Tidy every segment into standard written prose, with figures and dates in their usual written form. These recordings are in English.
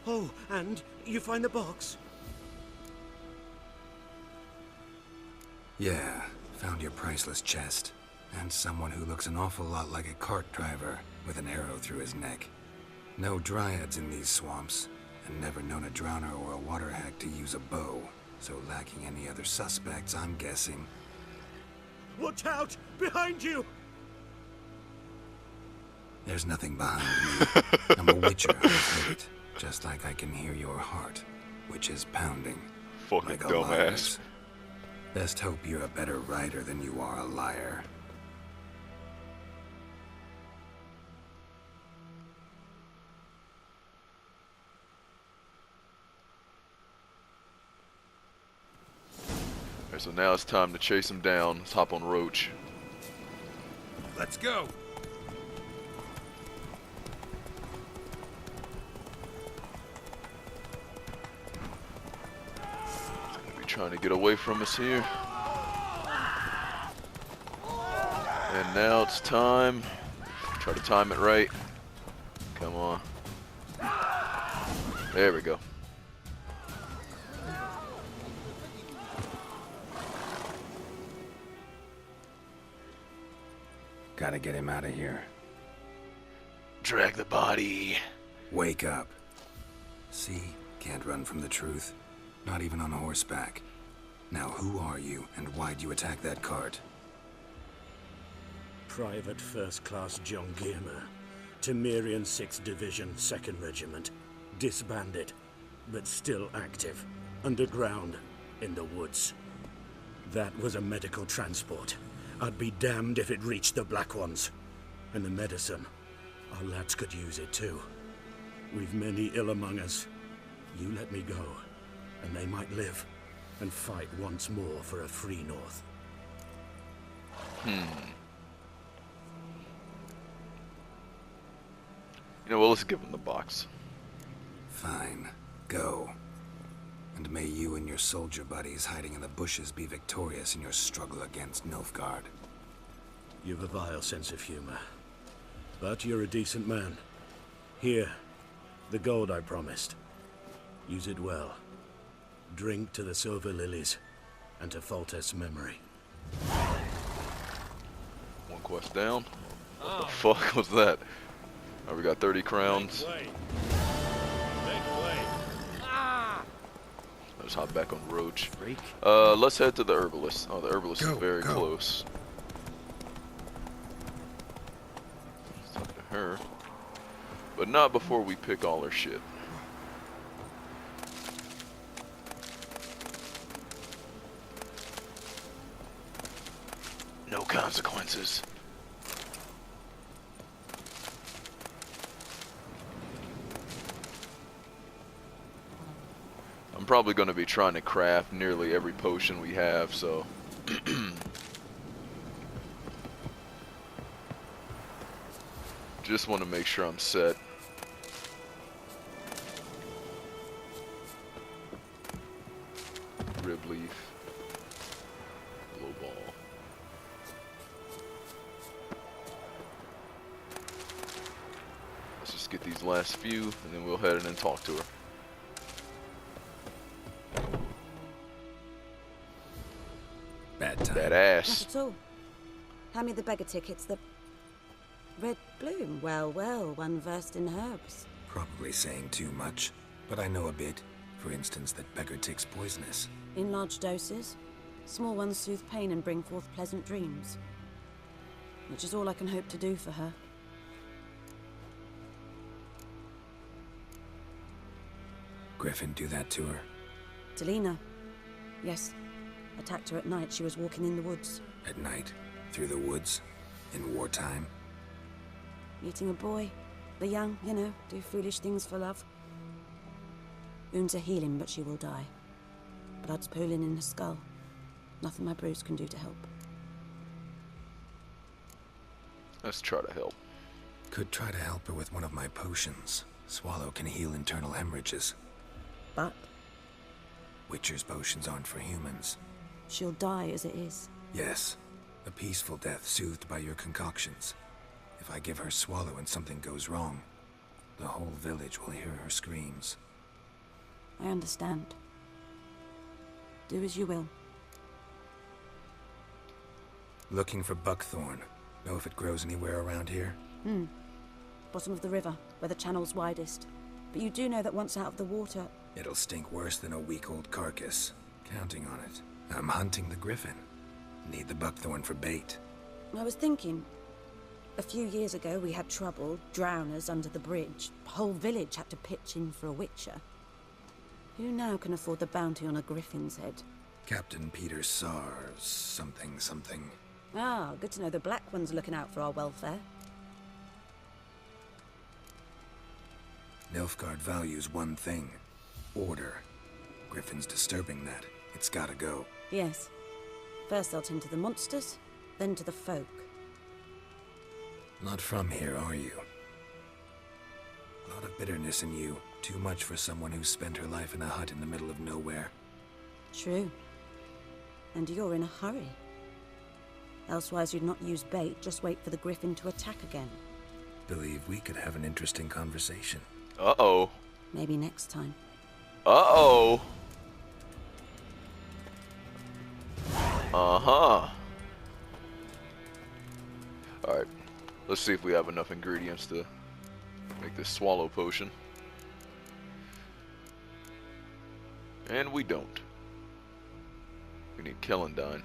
Oh, and you find the box? Yeah, found your priceless chest. And someone who looks an awful lot like a cart driver with an arrow through his neck. No dryads in these swamps, and never known a drowner or a water hack to use a bow. So lacking any other suspects, I'm guessing. Watch out! Behind you! There's nothing behind me. I'm a witcher of hate, just like I can hear your heart, which is pounding. Fucking like a dumbass. liar's. Best hope you're a better writer than you are a liar. Alright, so now it's time to chase him down. Let's hop on Roach. Let's go. Be trying to get away from us here. And now it's time. Try to time it right. Come on. There we go. Gotta get him out of here. Drag the body. Wake up. See? Can't run from the truth. Not even on horseback. Now who are you, and why'd you attack that cart? Private First Class John Giermer, Temerian 6th Division, 2nd Regiment. Disbanded, but still active. Underground, in the woods. That was a medical transport. I'd be damned if it reached the Black Ones. And the medicine, our lads could use it too. We've many ill among us. You let me go, and they might live, and fight once more for a free North. You know what, let's give him the box. Fine. Go. And may you and your soldier buddies hiding in the bushes be victorious in your struggle against Nilfgaard. You've a vile sense of humor. But you're a decent man. Here, the gold I promised. Use it well. Drink to the silver lilies, and to Foltest's memory. One quest down. What the fuck was that? Alright, we got 30 crowns. Let's hop back on Roach. Let's head to the Herbalist. Oh, the Herbalist is very close. Let's talk to her. But not before we pick all her shit. No consequences. I'm probably going to be trying to craft nearly every potion we have, so just want to make sure I'm set. Rib leaf, blow ball. Let's just get these last few, and then we'll head in and talk to her. Bad time. Badass. Not at all. Hand me the beggar tickets. The red bloom. Well, well, one versed in herbs. Probably saying too much, but I know a bit. For instance, that beggar tick's poisonous. In large doses. Small ones soothe pain and bring forth pleasant dreams. Which is all I can hope to do for her. Griffin do that to her? Delina. Yes. Attacked her at night. She was walking in the woods. At night? Through the woods? In wartime? Meeting a boy. The young, you know, do foolish things for love. Wounds are healing, but she will die. Blood's pooling in her skull. Nothing my bruise can do to help. Let's try to help. Could try to help her with one of my potions. Swallow can heal internal hemorrhages. But Witcher's potions aren't for humans. she'll die as it is. Yes. A peaceful death soothed by your concoctions. If I give her Swallow and something goes wrong, the whole village will hear her screams. I understand. Do as you will. Looking for buckthorn. Know if it grows anywhere around here? Bottom of the river, where the channel's widest. But you do know that once out of the water... It'll stink worse than a week-old carcass. Counting on it. I'm hunting the griffin. Need the buckthorn for bait. I was thinking... A few years ago we had trouble, drowners under the bridge. The whole village had to pitch in for a witcher. Who now can afford the bounty on a griffin's head? Captain Peter Sars, something. Ah, good to know the Black One's looking out for our welfare. Nilfgaard values one thing. Order. Griffin's disturbing that. It's gotta go. Yes. First they'll tend to the monsters, then to the folk. Not from here, are you? A lot of bitterness in you. Too much for someone who spent her life in a hut in the middle of nowhere. True. And you're in a hurry. Elsewise you'd not use bait, just wait for the griffin to attack again. Believe we could have an interesting conversation. Uh-oh. Maybe next time. Uh-oh. Uh-huh. Alright. Let's see if we have enough ingredients to make this swallow potion. And we don't. We need Kellendine.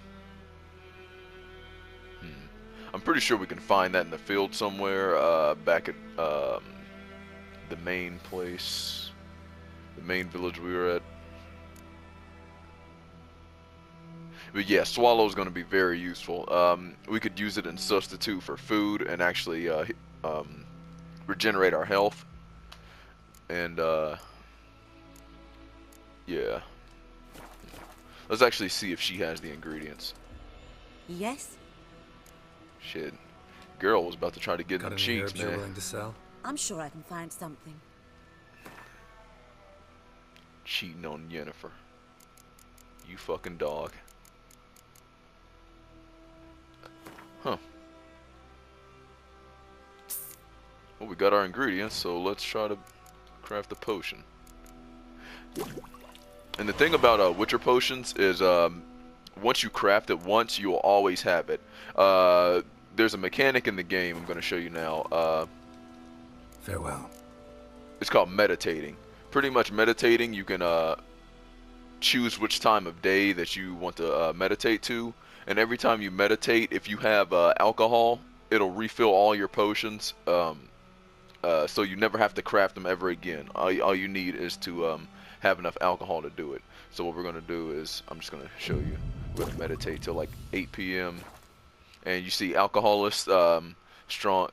I'm pretty sure we can find that in the field somewhere, back at the main place, the main village we were at. But yeah, swallow is going to be very useful. We could use it in substitute for food and actually regenerate our health. And yeah. Let's actually see if she has the ingredients. Yes? Shit. Girl was about to try to get in Got the any cheeks, herbs you're man. willing to sell? I'm sure I can find something. Cheating on Yennefer. You fucking dog. Huh. Well, we got our ingredients, so let's try to craft the potion. And the thing about Witcher potions is, once you craft it once, you'll always have it. There's a mechanic in the game I'm going to show you now. Farewell. It's called meditating. Pretty much meditating, you can choose which time of day that you want to meditate to. And every time you meditate, if you have alcohol, it'll refill all your potions. So you never have to craft them ever again. All you need is to have enough alcohol to do it. So what we're going to do is, I'm just going to show you. We're going to meditate till like 8 p.m. And you see Alcoholist, strong,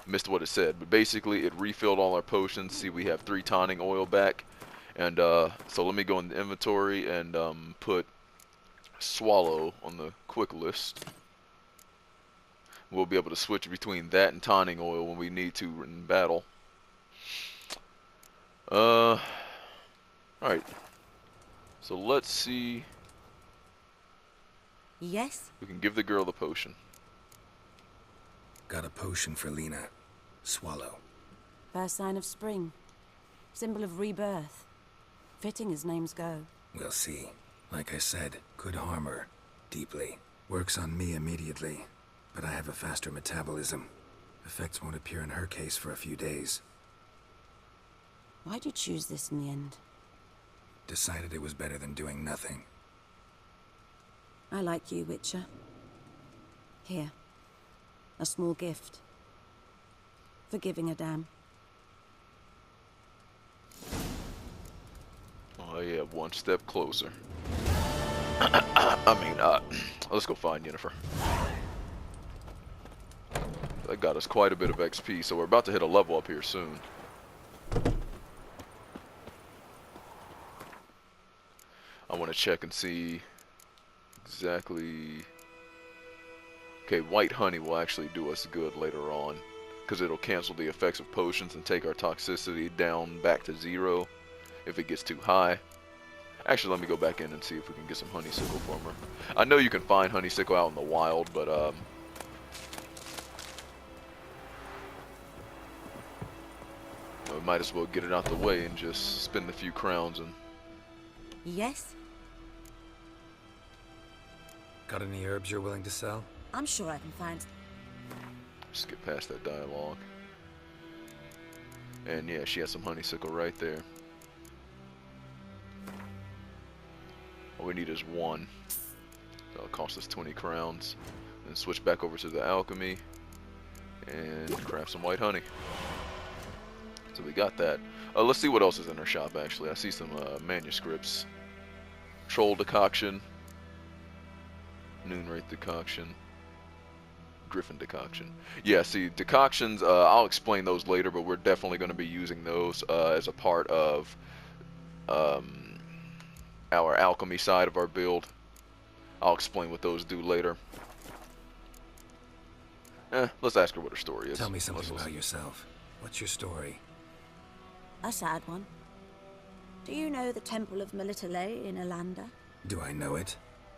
missed what it said. But basically it refilled all our potions. See, we have 3 tonic oil back. And so let me go in the inventory and put swallow on the quick list. We'll be able to switch between that and tonic oil when we need to in battle. Alright. So let's see. Yes? We can give the girl the potion. Got a potion for Lena. Swallow. First sign of spring. Symbol of rebirth. Fitting as names go. We'll see. Like I said, could harm her. Deeply. Works on me immediately. But I have a faster metabolism. Effects won't appear in her case for a few days. Why'd you choose this in the end? Decided it was better than doing nothing. I like you, Witcher. Here. A small gift. For giving a damn. Oh yeah, one step closer. I mean, let's go find Yennefer. That got us quite a bit of XP, so we're about to hit a level up here soon. I want to check and see exactly. Okay, white honey will actually do us good later on, because it'll cancel the effects of potions and take our toxicity down back to 0 if it gets too high. Actually, let me go back in and see if we can get some honeysuckle from her. I know you can find honeysuckle out in the wild, but we might as well get it out the way and just spend a few crowns and... Yes? Got any herbs you're willing to sell? I'm sure I can find... Just get past that dialogue. And yeah, she has some honeysuckle right there. All we need is one. So it'll cost us 20 crowns. Then switch back over to the alchemy and craft some white honey. So we got that. Let's see what else is in our shop actually. I see some manuscripts. Troll decoction. Noonwraith decoction. Griffin decoction. Yeah, see, decoctions, I'll explain those later, but we're definitely going to be using those as a part of our alchemy side of our build. I'll explain what those do later. Let's ask her what her story is. Tell me something about yourself. What's your story? A sad one. Do you know the Temple of Melitele in Alanda? Do I know it?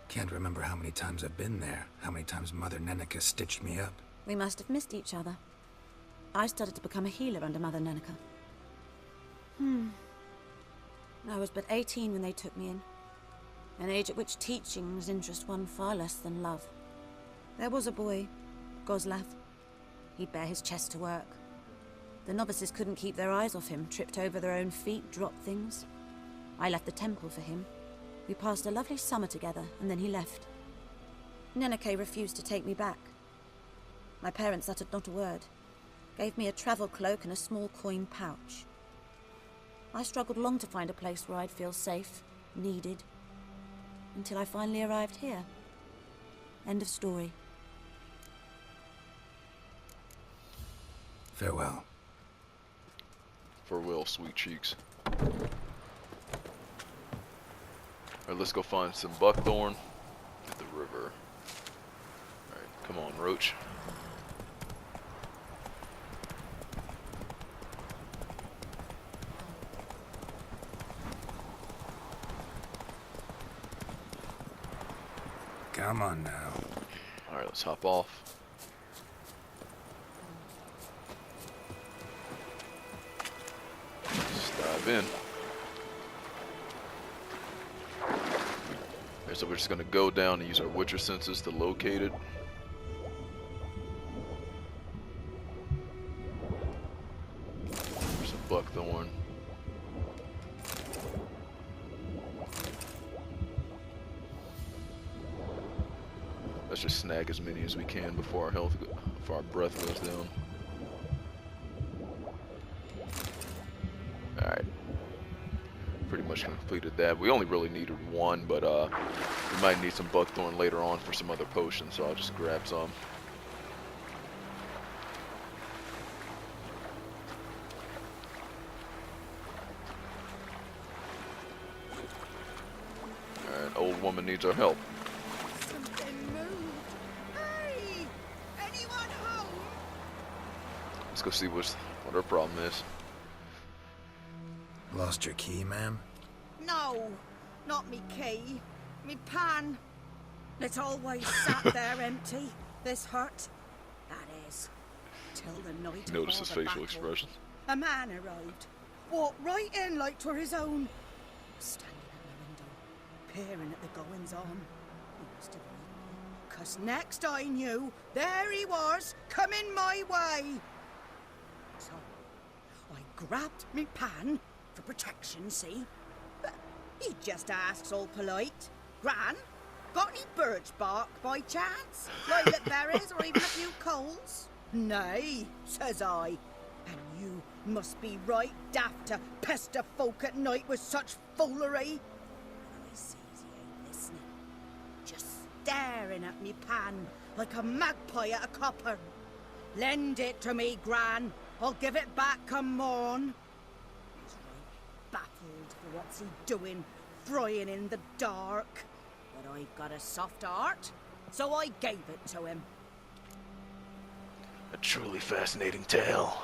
Can't remember how many times I've been there, how many times Mother Nenica stitched me up. We must have missed each other. I started to become a healer under Mother Nenica. I was but 18 when they took me in. An age at which teachings interest one far less than love. There was a boy, Goslav. He'd bare his chest to work. The novices couldn't keep their eyes off him, tripped over their own feet, dropped things. I left the temple for him. We passed a lovely summer together, and then he left. Nenike refused to take me back. My parents uttered not a word, gave me a travel cloak and a small coin pouch. I struggled long to find a place where I'd feel safe, needed, until I finally arrived here. End of story. Farewell. Farewell, sweet cheeks. Alright, let's go find some buckthorn at the river. Alright, come on, Roach. Come on now. Alright, let's hop off. Let's dive in. Okay, so we're just gonna go down and use our Witcher senses to locate it. There's some buckthorn. Let's just snag as many as we can before our breath goes down. Alright. Pretty much completed that. We only really needed one, but we might need some buckthorn later on for some other potions, so I'll just grab some. Alright, old woman needs our help. Let's go see what her problem is. Lost your key, ma'am? No, not me key. Me pan. It's always sat there empty, this hut. That is, till the night Notice of his all the facial battle. expressions. A man arrived, walked right in like 'twere his own. Standing at my window, peering at the goings-on. He must have known, 'cause next I knew, there he was, coming my way. So, I grabbed me pan, for protection, see? But he just asks all polite, Gran, got any birch bark by chance? Lilac berries or even a few coals? Nay, says I. And you must be right daft to pester folk at night with such foolery. And I sees he ain't listening, just staring at me pan like a magpie at a copper. Lend it to me, Gran. I'll give it back come morn. He's right baffled for what's he doing, frying in the dark. But I've got a soft heart, so I gave it to him. A truly fascinating tale.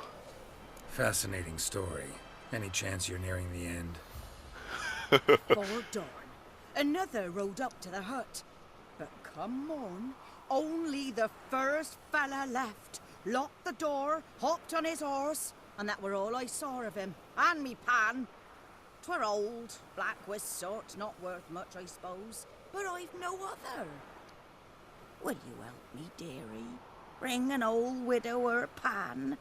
Fascinating story. Any chance you're nearing the end? Before dawn, another rode up to the hut. But come on, only the first fella left. Locked the door, hopped on his horse, And that were all I saw of him, and me pan. 'Twere old, black with sort, not worth much, I suppose, but I've no other. Will you help me, dearie? Bring an old widower pan.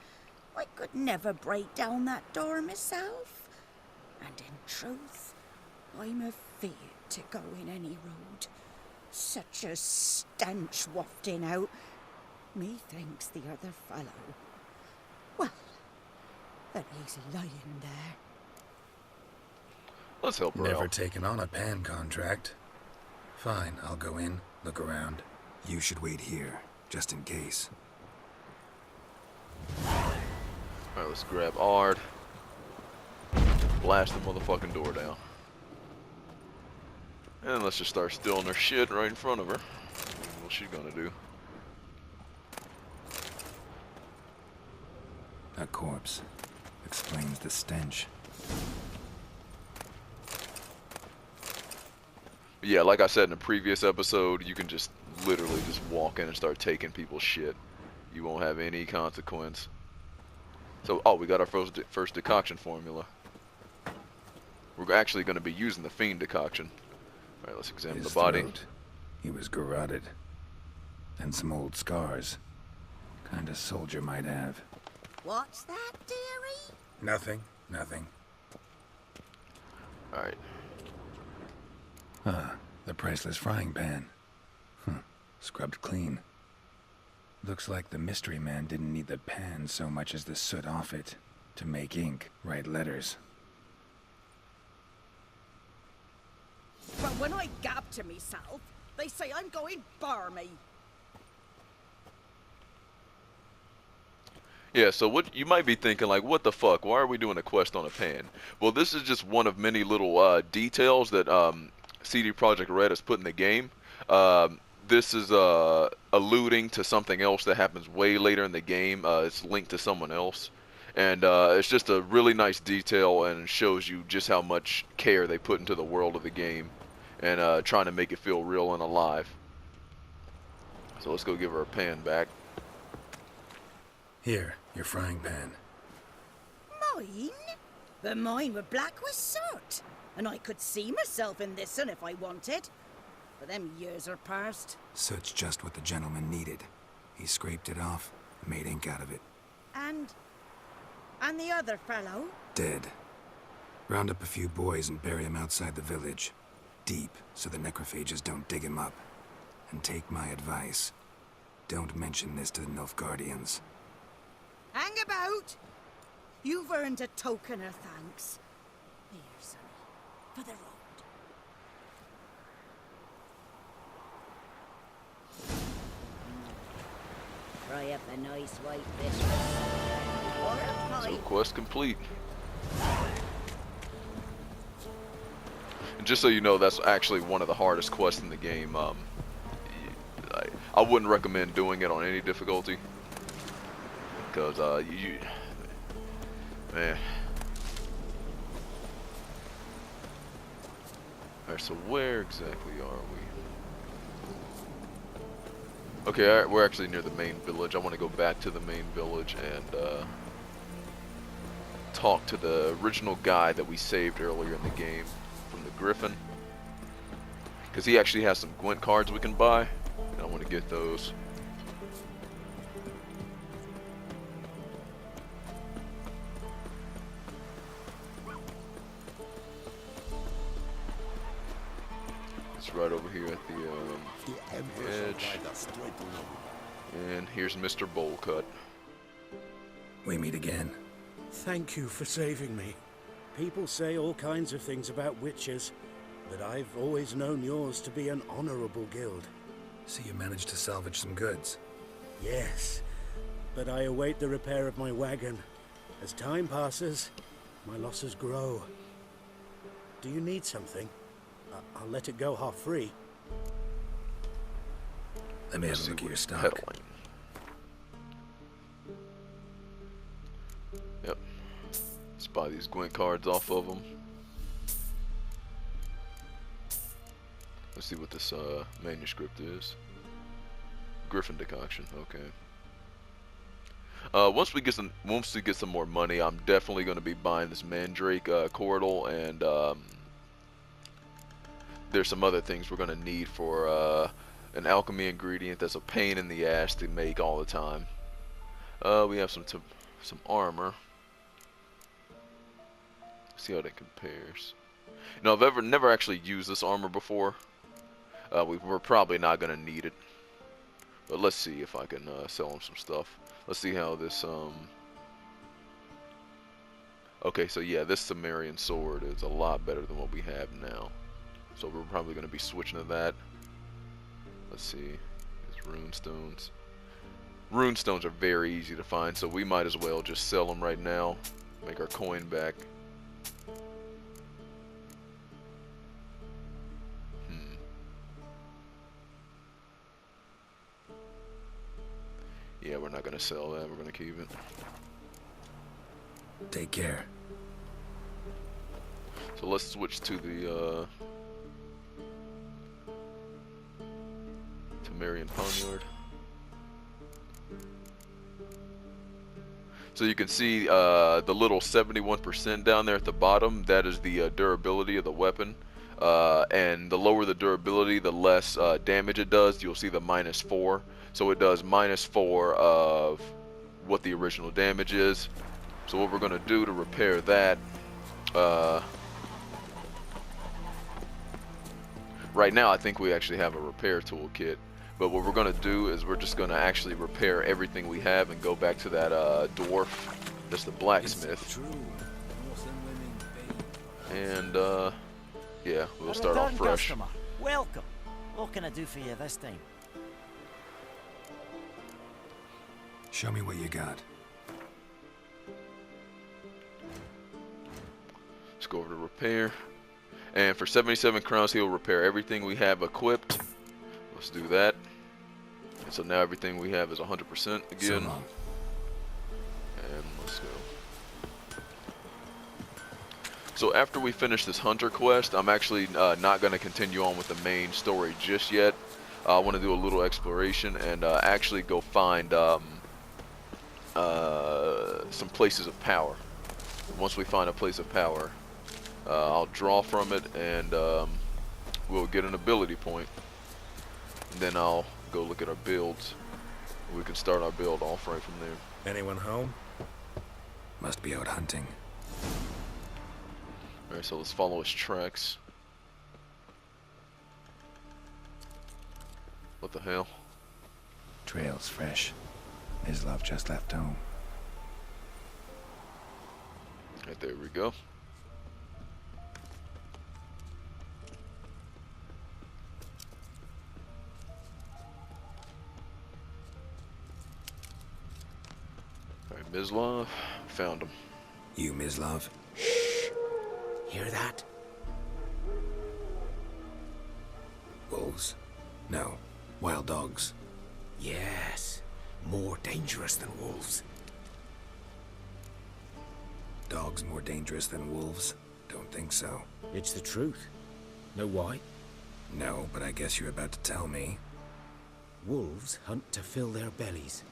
I could never break down that door myself. And in truth, I'm afeard to go in any road. Such a stench wafting out. Methinks the other fellow. Well, that he's lying there. Let's help her Never out. taken on a pan contract. Fine, I'll go in, look around. You should wait here, just in case. Alright, let's grab Ard. Blast the motherfucking door down. And let's just start stealing her shit right in front of her. What's she gonna do? A corpse. Explains the stench. Yeah, like I said in a previous episode, you can just literally just walk in and start taking people's shit. You won't have any consequence. So, oh, we got our first decoction formula. We're actually going to be using the fiend decoction. All right, let's examine His the body. throat. He was garroted. And some old scars. Kind of soldier might have. What's that, dearie? Nothing. Nothing. All right. Ah, the priceless frying pan. Scrubbed clean. Looks like the mystery man didn't need the pan so much as the soot off it to make ink, write letters. But when I gab to myself, they say I'm going barmy. Yeah, so what you might be thinking, like, what the fuck? Why are we doing a quest on a pan? Well, this is just one of many little details that CD Projekt Red has put in the game. This is alluding to something else that happens way later in the game. It's linked to someone else. And it's just a really nice detail and shows you just how much care they put into the world of the game. And trying to make it feel real and alive. So let's go give her a pan back. Here, your frying pan. Mine? But mine were black with soot. And I could see myself in this one if I wanted. But them years are past. Soot's just what the gentleman needed. He scraped it off, made ink out of it. And the other fellow? Dead. Round up a few boys and bury him outside the village. Deep, so the necrophages don't dig him up. And take my advice. Don't mention this to the Nilfgaardians. Hang about! You've earned a token of thanks. Here, sonny, for the road. Fry up a nice white fish. Or a So pie. quest complete. And just so you know, that's actually one of the hardest quests in the game. I wouldn't recommend doing it on any difficulty. Because, man. Alright, so where exactly are we? Okay, alright, we're actually near the main village. I want to go back to the main village and, talk to the original guy that we saved earlier in the game from the Griffin. Because he actually has some Gwent cards we can buy. And I want to get those. It's right over here at the edge. And here's Mr. Bowlcut. We meet again. Thank you for saving me. People say all kinds of things about witches, but I've always known yours to be an honorable guild. So you managed to salvage some goods. Yes, but I await the repair of my wagon. As time passes, my losses grow. Do you need something? I'll let it go half free. Let me have a look at your stock. Peddling. Yep. Let's buy these Gwent cards off of them. Let's see what this manuscript is. Griffin decoction, okay. Once we get some more money, I'm definitely going to be buying this Mandrake Cordial, and there's some other things we're going to need for an alchemy ingredient that's a pain in the ass to make all the time. We have some armor. See how that compares. You know, I've never actually used this armor before. We're probably not going to need it. But let's see if I can sell him some stuff. Let's see how this, Okay, so yeah, this Sumerian sword is a lot better than what we have now. So we're probably going to be switching to that. Let's see. These rune stones. Rune stones are very easy to find, so we might as well just sell them right now. Make our coin back. Yeah, we're not going to sell that. We're going to keep it. Take care. So let's switch to the Temerian Poniard. So you can see the little 71% down there at the bottom. That is the durability of the weapon. And the lower the durability, the less damage it does. You'll see the -4. So it does -4 of what the original damage is. So what we're going to do to repair that, right now I think we actually have a repair toolkit. But what we're going to do is we're just going to actually repair everything we have and go back to that dwarf, that's the blacksmith. And yeah, we'll start off fresh. Customer. Welcome. What can I do for you this time? Show me what you got. Let's go over to repair. And for 77 crowns, he'll repair everything we have equipped. Let's do that. And so now everything we have is 100% again. So long. And let's go. So after we finish this hunter quest, I'm actually not going to continue on with the main story just yet. I want to do a little exploration and actually go find some places of power. Once we find a place of power, I'll draw from it and we'll get an ability point. And then I'll go look at our builds. We can start our build off right from there. Anyone home? Must be out hunting. Alright, so let's follow his tracks. What the hell? Trail's fresh. Mislav just left home. Right, there we go. Alright, Mislav. Found him. You, Mislav? Hear that? Wolves? No. Wild dogs. Yes. More dangerous than wolves. Dogs more dangerous than wolves? Don't think so. It's the truth. Know why? No, but I guess you're about to tell me. Wolves hunt to fill their bellies.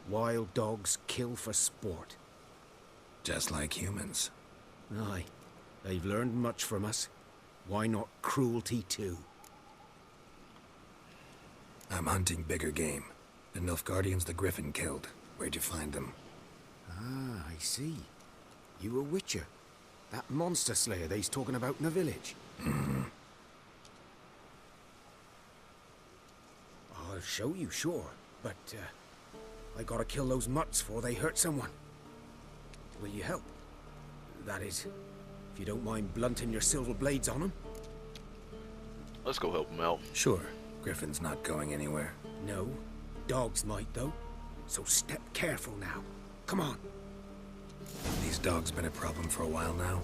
Wild dogs kill for sport. Just like humans. Aye. They've learned much from us. Why not cruelty too? I'm hunting bigger game. The Nilfgaardians the Griffin killed. Where'd you find them? Ah, I see. You a witcher. That monster slayer they's talking about in the village. I'll show you, sure. But, I gotta kill those mutts before they hurt someone. Will you help? That is, if you don't mind blunting your silver blades on them. Let's go help him out. Sure. Griffin's not going anywhere. No. Dogs might, though. So step careful now. Come on. These dogs been a problem for a while now.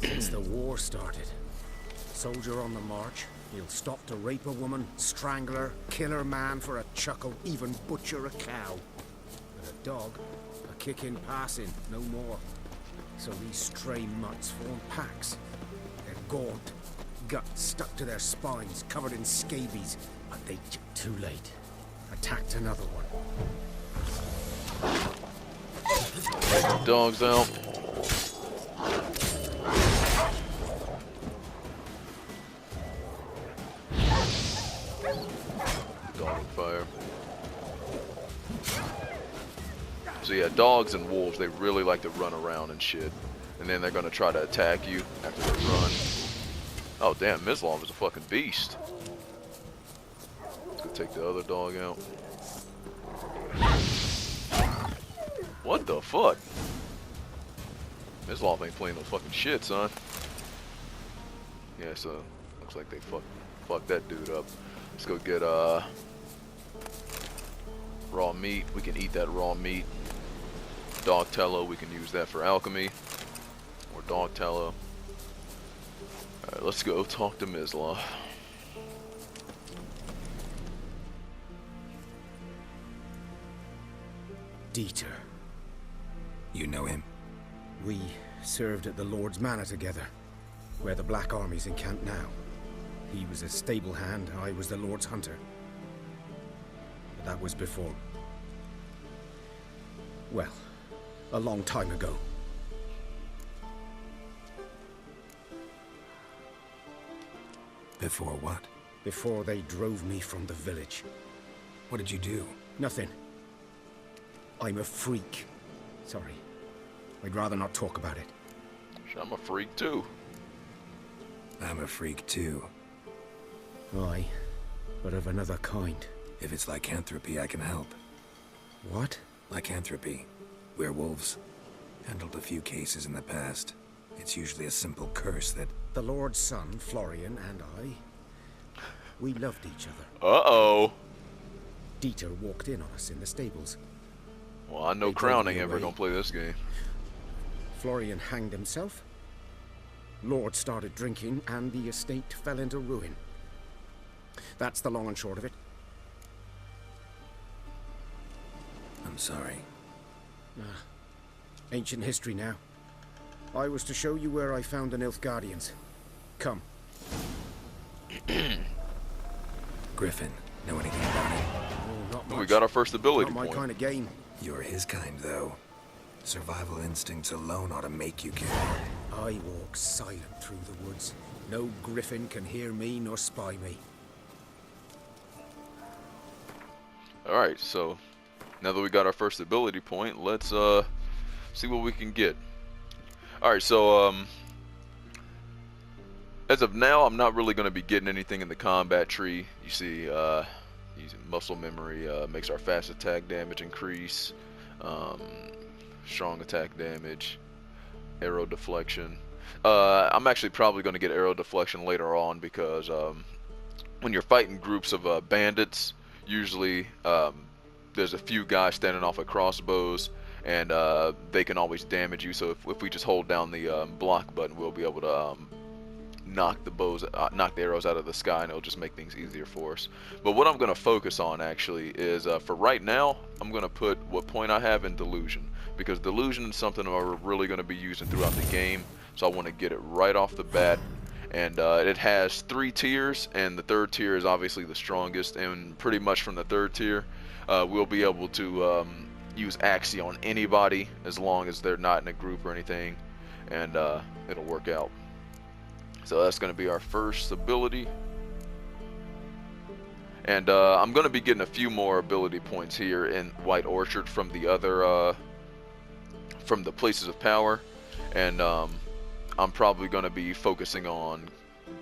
Since the war started. Soldier on the march. He'll stop to rape a woman, strangle her, kill her man for a chuckle, even butcher a cow. But a dog, a kick in passing, no more. So these stray mutts form packs. They're gaunt, guts stuck to their spines, covered in scabies. But they too late. Attacked another one. dogs out. Dog fire. So yeah, dogs and wolves, they really like to run around and shit. And then they're gonna try to attack you after they run. Oh damn, Mislav is a fucking beast. Let's go take the other dog out. What the fuck? Mislav ain't playing no fucking shit, son. Yeah, so looks like they fucked that dude up. Let's go get raw meat. We can eat that raw meat. Dog tallow, we can use that for alchemy. Or dog tallow. Alright, let's go talk to Mislav. Dieter. You know him? We served at the Lord's Manor together, where the Black Army's encamped now. He was a stable hand, I was the Lord's hunter. But that was before... well, a long time ago. Before what? Before they drove me from the village. What did you do? Nothing. I'm a freak. Sorry. I'd rather not talk about it. I'm a freak too. I'm a freak too. Aye, but of another kind. If it's lycanthropy, I can help. What? Lycanthropy. Werewolves. Handled a few cases in the past. It's usually a simple curse that... The Lord's son, Florian, and I... we loved each other. Uh-oh. Dieter walked in on us in the stables. Well, I know They Crown drove ain't me ever away. gonna play this game. Florian hanged himself. Lord started drinking, and the estate fell into ruin. That's the long and short of it. I'm sorry. Ancient history now. I was to show you where I found the Nilfgaardians. Come. Griffin, know anything about him? Oh, not much. We got our first ability Not my point. kind of game. You're his kind, though. Survival instincts alone ought to make you kill. I walk silent through the woods. No griffin can hear me nor spy me. Alright, so now that we got our first ability point, let's see what we can get. Alright, so as of now, I'm not really going to be getting anything in the combat tree. You see, using muscle memory makes our fast attack damage increase, strong attack damage, arrow deflection. I'm actually probably going to get arrow deflection later on because when you're fighting groups of bandits, usually there's a few guys standing off of crossbows, and they can always damage you. So if we just hold down the block button, we'll be able to knock the arrows out of the sky, and it'll just make things easier for us. But what I'm going to focus on actually is for right now, I'm going to put what point I have in delusion, because delusion is something we're really going to be using throughout the game. So I want to get it right off the bat. And it has 3 tiers, and the 3rd tier is obviously the strongest. And pretty much from the 3rd tier, we'll be able to use Axie on anybody as long as they're not in a group or anything, and it'll work out. So that's going to be our first ability. And I'm going to be getting a few more ability points here in White Orchard from the other, from the places of power. And I'm probably going to be focusing on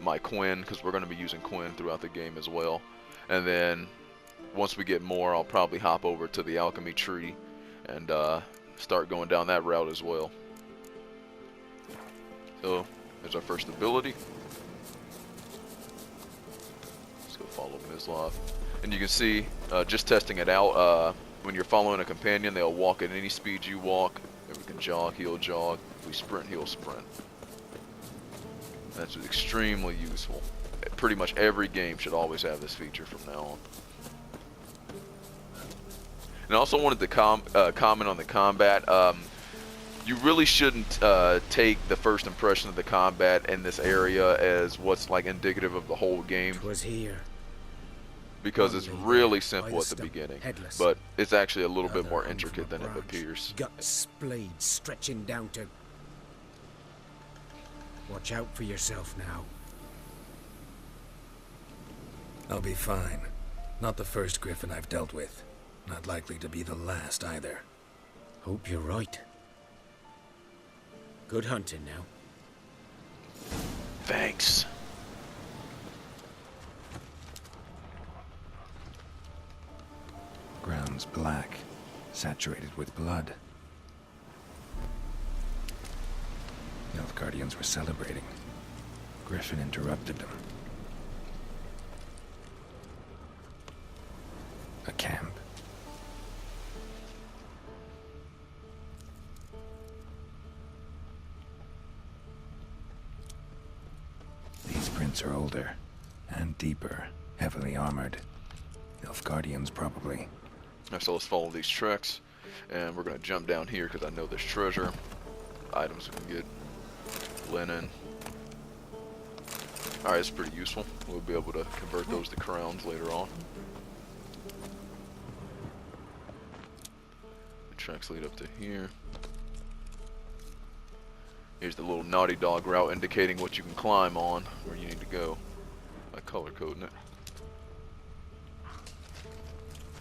my Quinn, because we're going to be using Quinn throughout the game as well. And then once we get more, I'll probably hop over to the alchemy tree and start going down that route as well. So there's our first ability. Let's go follow Mislav. And you can see, just testing it out, when you're following a companion, they'll walk at any speed you walk. If we can jog, he'll jog. If we sprint, he'll sprint. That's extremely useful. Pretty much every game should always have this feature from now on. And I also wanted to comment on the combat. You really shouldn't take the first impression of the combat in this area as what's like indicative of the whole game. Was here. because One it's lay really there by simple the at the stump, beginning, headless. but it's actually a little bit Another more hung intricate from a than it branch, appears. Gut splayed stretching down to... Watch out for yourself now. I'll be fine. Not the first griffin I've dealt with. Not likely to be the last either. Hope you're right. Good hunting now. Thanks. Ground's black, saturated with blood. The Nilfgaardians were celebrating. Griffin interrupted them. A camp. These prints are older and deeper, heavily armored. Nilfgaardians probably. Alright, so let's follow these tracks, and we're gonna jump down here because I know there's treasure, items we can get, linen. Alright, it's pretty useful. We'll be able to convert those to crowns later on. The tracks lead up to here. Here's the little naughty dog route indicating what you can climb on, where you need to go. I color coding it.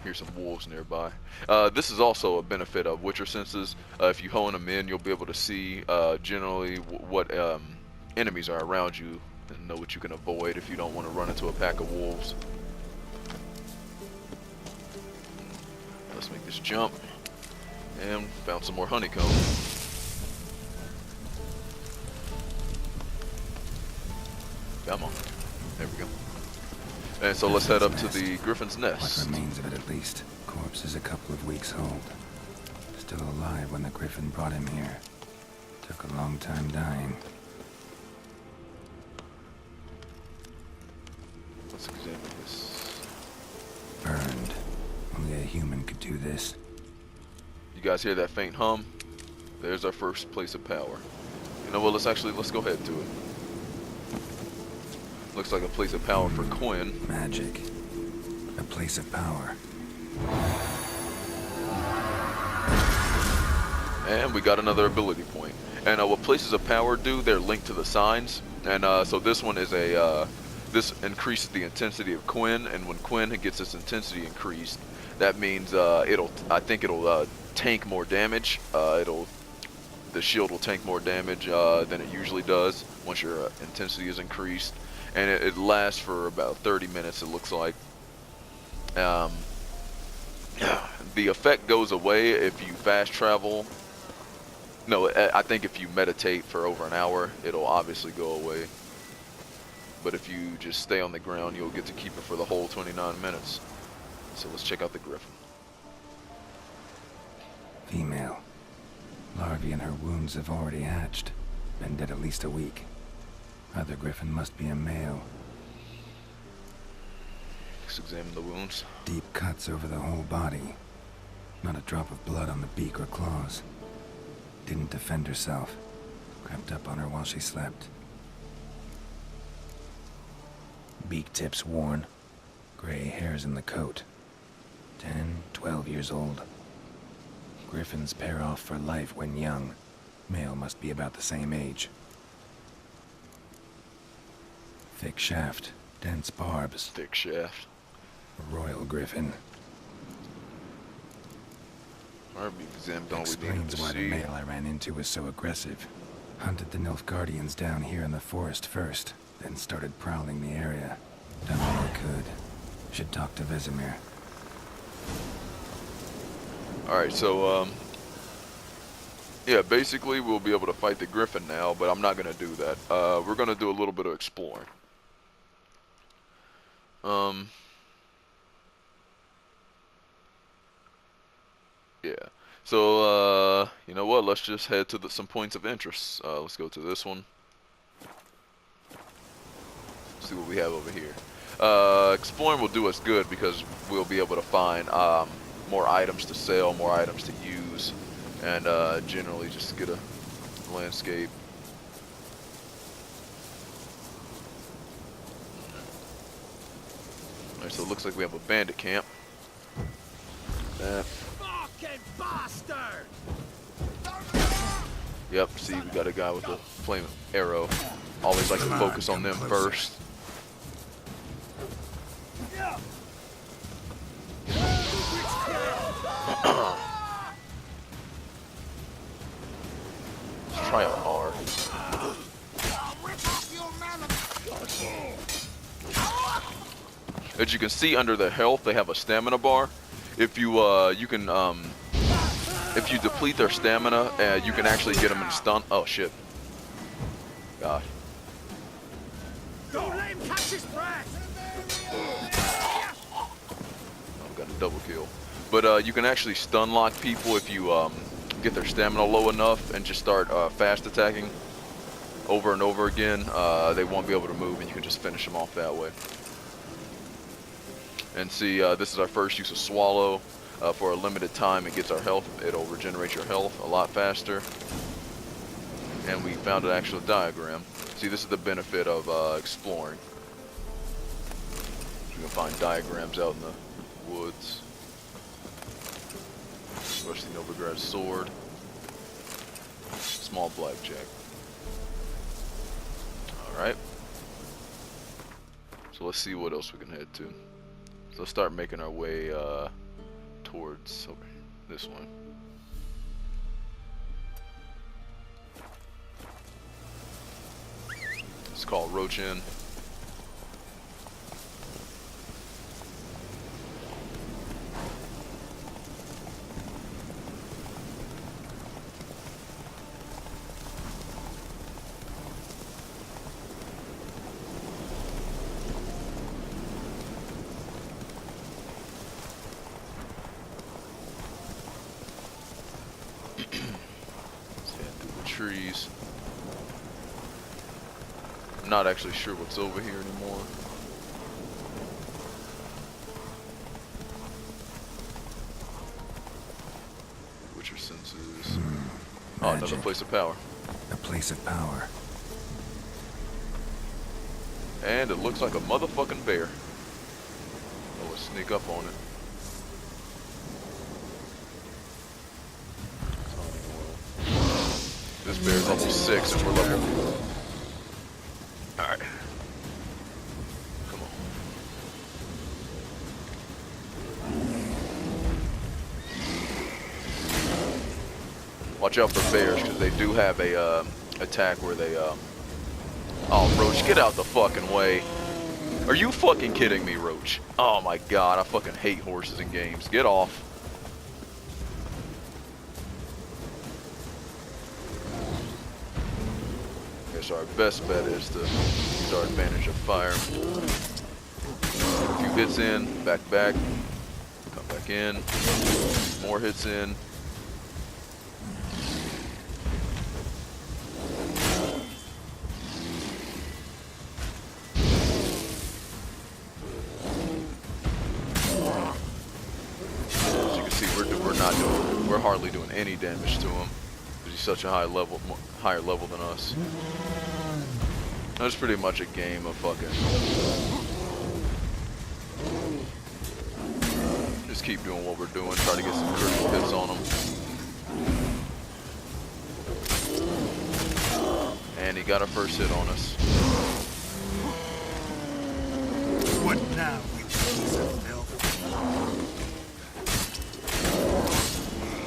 Here's some wolves nearby. This is also a benefit of Witcher senses. If you hone them in, you'll be able to see generally what enemies are around you and know what you can avoid if you don't want to run into a pack of wolves. Let's make this jump. And found some more honeycomb. Come on. There we go. And so let's head up to the Griffin's Nest. What remains of it, at least. Corpse is a couple of weeks old. Still alive when the Griffin brought him here. Took a long time dying. Let's examine this. Burned. Only a human could do this. You guys hear that faint hum? There's our first place of power. You know what, let's go ahead to it. Looks like a place of power for Quinn. Magic. A place of power. And we got another ability point. And what places of power do, they're linked to the signs. And so this one is this increases the intensity of Quinn, and when Quinn gets its intensity increased, that means I think it'll tank more damage. The shield will tank more damage than it usually does once your intensity is increased. And it lasts for about 30 minutes, it looks like. The effect goes away if you fast travel. No, I think if you meditate for over an hour, it'll obviously go away. But if you just stay on the ground, you'll get to keep it for the whole 29 minutes. So let's check out the Griffin. Female. Larvae in her wounds have already hatched. Been dead at least a week. Other Griffin must be a male. Let's examine the wounds. Deep cuts over the whole body. Not a drop of blood on the beak or claws. Didn't defend herself. Crept up on her while she slept. Beak tips worn. Gray hairs in the coat. 10, 12 years old. Griffins pair off for life when young. Male must be about the same age. Thick shaft, dense barbs. Thick shaft. A royal griffin. Alright, we examined all we needed Explains to why the see. male I ran into was so aggressive. Hunted the Nilfgaardians down here in the forest first, then started prowling the area. Done all I could. Should talk to Vesemir. Alright, so, yeah, basically we'll be able to fight the Griffin now, but I'm not going to do that. We're going to do a little bit of exploring. Yeah. So, you know what? Let's just head to some points of interest. Let's go to this one. See what we have over here. Exploring will do us good because we'll be able to find more items to sell, more items to use, and generally just get a landscape. Alright, so it looks like we have a bandit camp. Fucking bastard! Yep, see, we got a guy with a flame arrow. Always like to focus on them first. Let's try a R. As you can see under the health, they have a stamina bar. If you if you deplete their stamina, you can actually get them in stun. Oh shit! God. Don't let him catch his breath! I've got a double kill. But you can actually stun lock people if you get their stamina low enough and just start fast attacking over and over again. They won't be able to move, and you can just finish them off that way. And see, this is our first use of Swallow. For a limited time, it gets our health. It'll regenerate your health a lot faster. And we found an actual diagram. See, this is the benefit of exploring. You can find diagrams out in the woods. Rusty Novigrad sword. Small blackjack. Alright. So let's see what else we can head to. So let's start making our way towards over this one. It's called Roach Inn. Trees. I'm not actually sure what's over here anymore. Witcher senses. Oh, another place of power. A place of power. And it looks like a motherfucking bear. Oh, let's sneak up on it. This bear's level 6 and we're level... Alright. Come on. Watch out for bears, because they do have a attack where they... Oh, Roach, get out the fucking way. Are you fucking kidding me, Roach? Oh my god, I fucking hate horses in games. Get off. So our best bet is to use our advantage of fire. A few hits in, back, come back in, more hits in. As you can see, we're hardly doing any damage to him. He's such a higher level than us. That's pretty much a game of fucking just keep doing what we're doing, try to get some critical hits on them. And he got a first hit on us. What now, you piece of filth?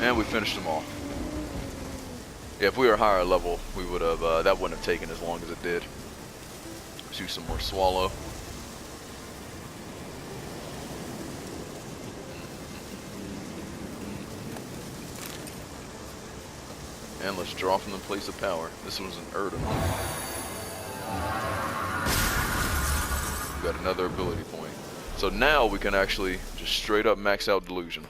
And we finished him off. Yeah, if we were higher level, we would have, that wouldn't have taken as long as it did. Let's use some more Swallow. And let's draw from the place of power. This one's an Erdem. We got another ability point. So now we can actually just straight up max out Delusion.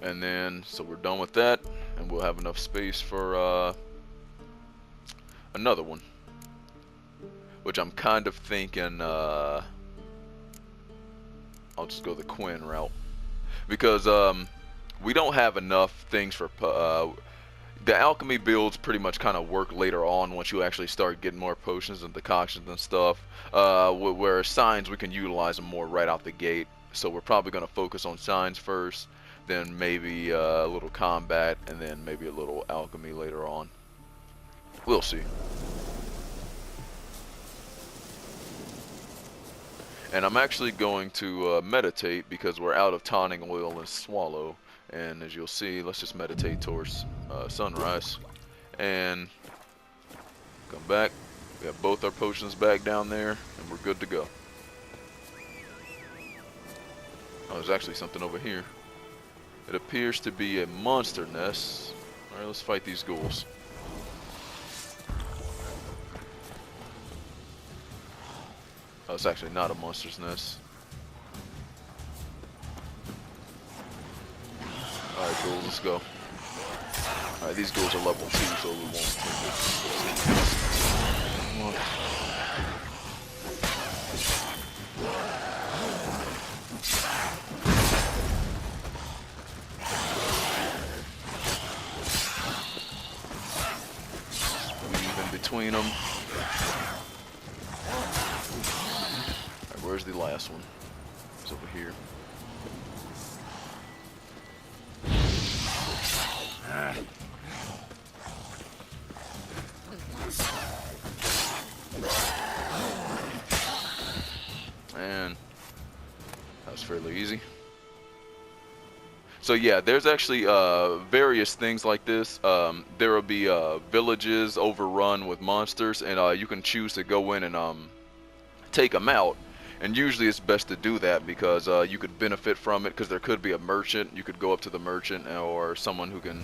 And then, so we're done with that, and we'll have enough space for another one. Which I'm kind of thinking, I'll just go the Quinn route. Because we don't have enough things for, the alchemy builds pretty much kind of work later on once you actually start getting more potions and decoctions and stuff. Where signs, we can utilize them more right out the gate. So we're probably going to focus on signs first, then maybe a little combat, and then maybe a little alchemy later on. We'll see. And I'm actually going to meditate because we're out of tonic oil and swallow. And as you'll see, let's just meditate towards sunrise. And come back. We have both our potions back down there, and we're good to go. Oh, there's actually something over here. It appears to be a monster nest. Alright, let's fight these ghouls. Oh, it's actually not a monster's nest. Alright, ghouls, let's go. Alright, these ghouls are level 2, so we won't take this. Weave in between them. Alright, where's the last one? It's over here. And that was fairly easy. So yeah, there's actually various things like this. There will be villages overrun with monsters, and you can choose to go in and take them out. And usually it's best to do that because you could benefit from it, because there could be a merchant. You could go up to the merchant or someone who can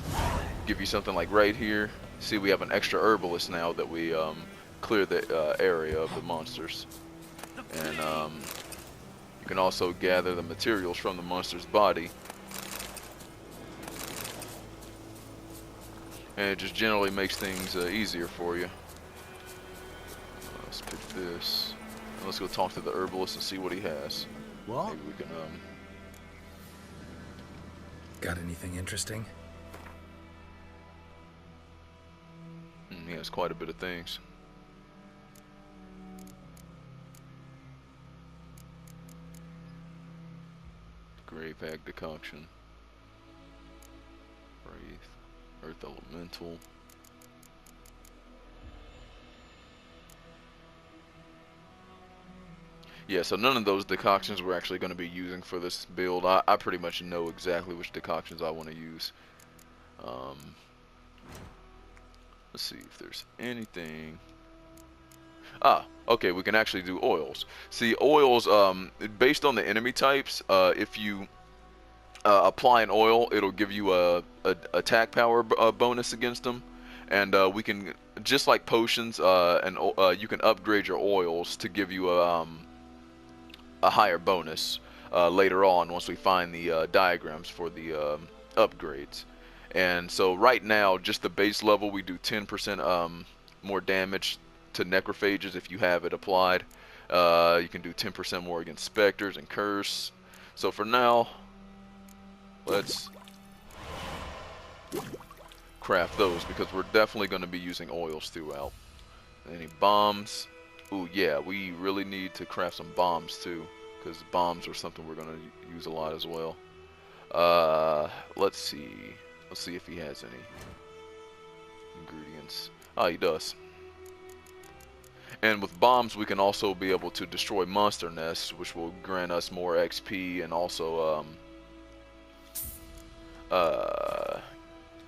give you something like right here. See, we have an extra herbalist now that we clear the area of the monsters. And you can also gather the materials from the monster's body. And it just generally makes things easier for you. Let's pick this. Let's go talk to the herbalist and see what he has. What? Maybe we can, Got anything interesting? he has quite a bit of things. Grave Hag decoction. Wraith. Earth Elemental. Yeah, so none of those decoctions we're actually going to be using for this build. I pretty much know exactly which decoctions I want to use. Let's see if there's anything. Ah, okay, we can actually do oils. See, oils, based on the enemy types, if you apply an oil, it'll give you a attack power bonus against them. And we can, just like potions, you can upgrade your oils to give you a higher bonus later on once we find the diagrams for the upgrades. And so right now, just the base level, we do 10% more damage to necrophages if you have it applied. You can do 10% more against specters and curse. So for now, let's craft those because we're definitely going to be using oils throughout. Any bombs? Ooh, yeah, we really need to craft some bombs too, because bombs are something we're going to use a lot as well. Let's see. Let's see if he has any ingredients. Ah, he does. And with bombs, we can also be able to destroy monster nests, which will grant us more XP and also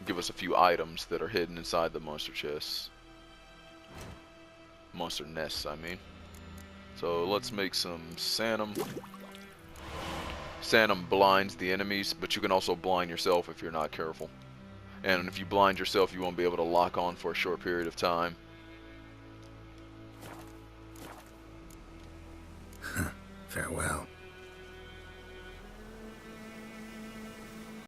give us a few items that are hidden inside the monster chests. Monster nests, I mean. So let's make some Sanum. Sanum blinds the enemies, but you can also blind yourself if you're not careful. And if you blind yourself, you won't be able to lock on for a short period of time. Farewell.